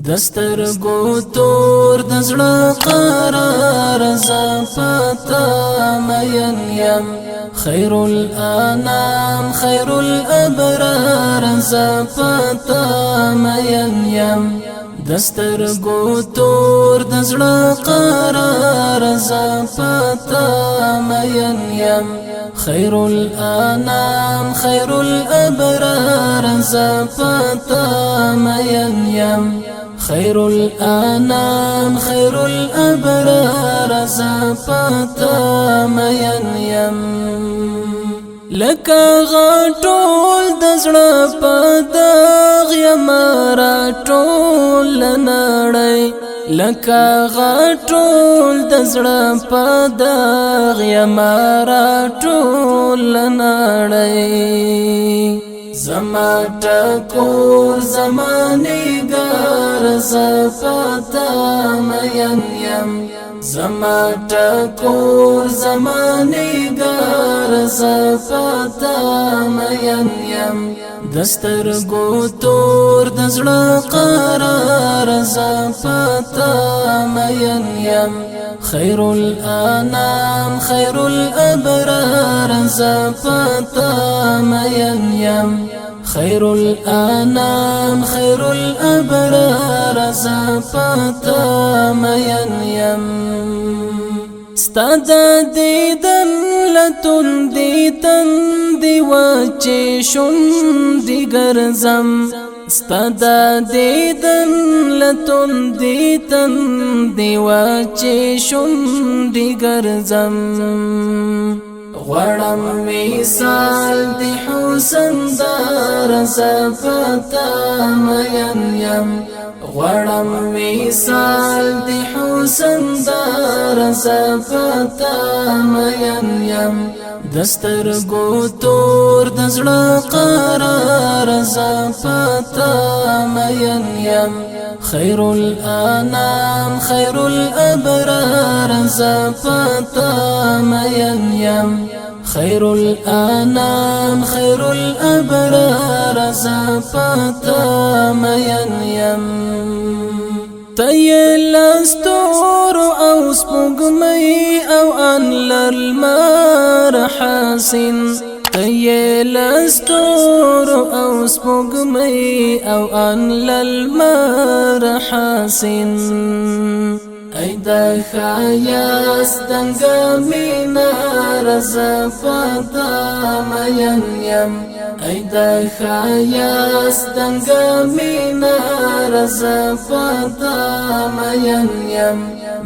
دسترګو تور د زړه قرار زپتا مین یم خیر الانام خیر الابرار زپتا مین یم دسترګو تور د زړه قرار زپتا مین یم خیر الانام خیر الابرار زپتا مین یم خیر الانام خیر الابرار زپتا مین یم لکه غټول د زړه په داغ یم راټول نړۍ لکه غټول د زړه په داغ یم راټول نړۍ زما ټکور زما نګار زپتا مین یم زما ټکور زما نګار زپتا مین یم دسترګو تور د زړه قرار زپتا مین یم خیر الانام خیر الابرار زپتا مین یم خیر الانام خیر الابرار زپتا مین یم ستاد دیدن لتون دیتن دیوچه شون دیگرزم ستاد دیدن لتون دیتن دیوچه شون دیگرزم غړم مثال دی حسن دار زپتا مین یم غړم مثال دی حسن دار زپتا مین یم دسترګو تور د زړه قرار زپتا مین یم خیر الانام خیر الابرار زپتا مین یم خیر الانام خیر الابرار زپتا مین یم تیلستور او سپوږمۍ او ان للمر حسین تیلستور او سپوږمۍ او ان للمر حسین ای د ښایست دنګ مینار زپتا مین یم ای د ښایست دنګ مینار زپتا مین یم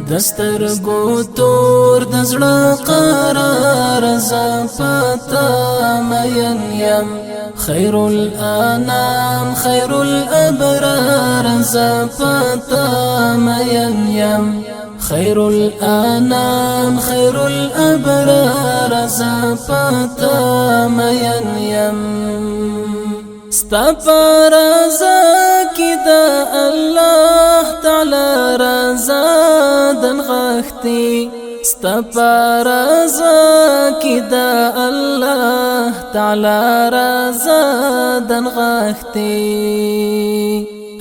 دسترګو تور د زړه قرار زپتا مین یم خیر الانام خیر الابرار زپتا مین یم خیر الانام خیر الابرار زپتا مین یم ستا پر رضا کی دا الله تعالی رضا دن غختی ستا پر رضا کی دا الله تعالی رضا دن غختی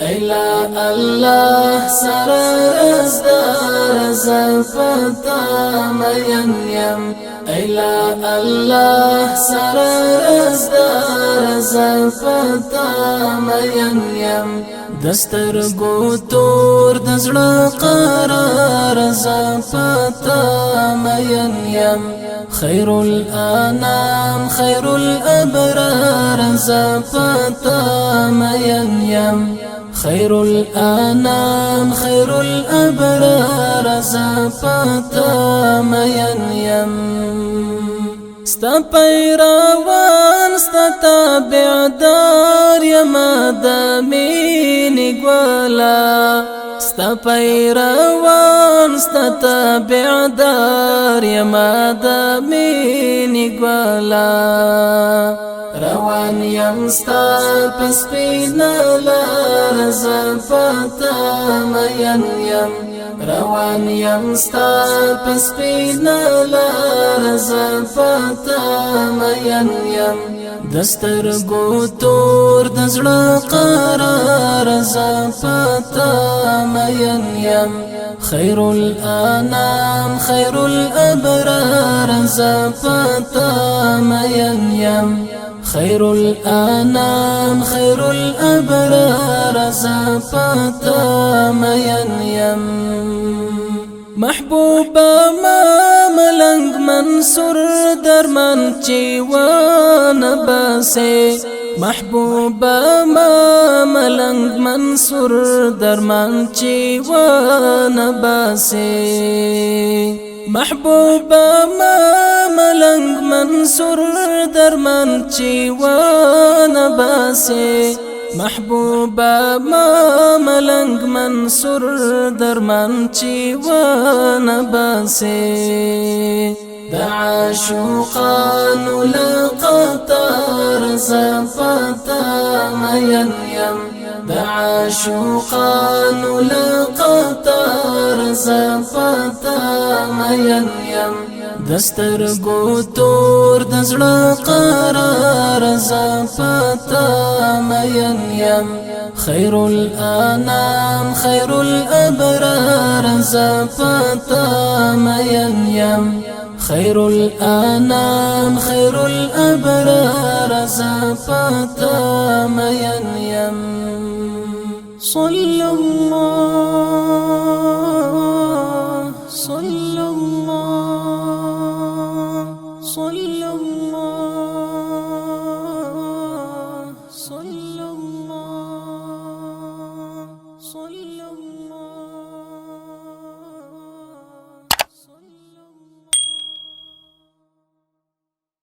ایلا الله سر رزدار زپتا مین یم ایلا الله سر رزدار زپتا مین یم دسترګو تور د زړه قرار زپتا مین یم خیر الانام خیر الابرار زپتا مین یم خیر الانام خیر الابرار زپتا مین یم ستا پیروان ستا تابعدار یم د مینې ګوالا ستا پیروان ستا تابعدار یم د مینې ګوالا روان یم ستا په سپینه لار زپتا مین یم روان یم ستا په سپینه لار زپتا مین یم دسترګو تور د زړه قرار زپتا مین یم خیر الانام خیر الابرار زپتا مین یم خیر الانام خیر الابرار زپتا مین یم محبوبا ما ملنگ منصور درمان چیوان باسه محبوبا ما ملنگ منصور درمان چیوان باسه محبوبا ما ملنگ منصور درمان چیوان باسه محبوبا ما ملنگ منصور درمان چیوان باسه دعاشقان لقطار زفتا مین یم دعاشقان لقطار زفتا مین یم دسترګو تور د زړه قرار زفتا مین یم خیر الانام خیر الابرار زفتا مین یم خیر الانام خیر الابرار زفتا مین یم صلی الله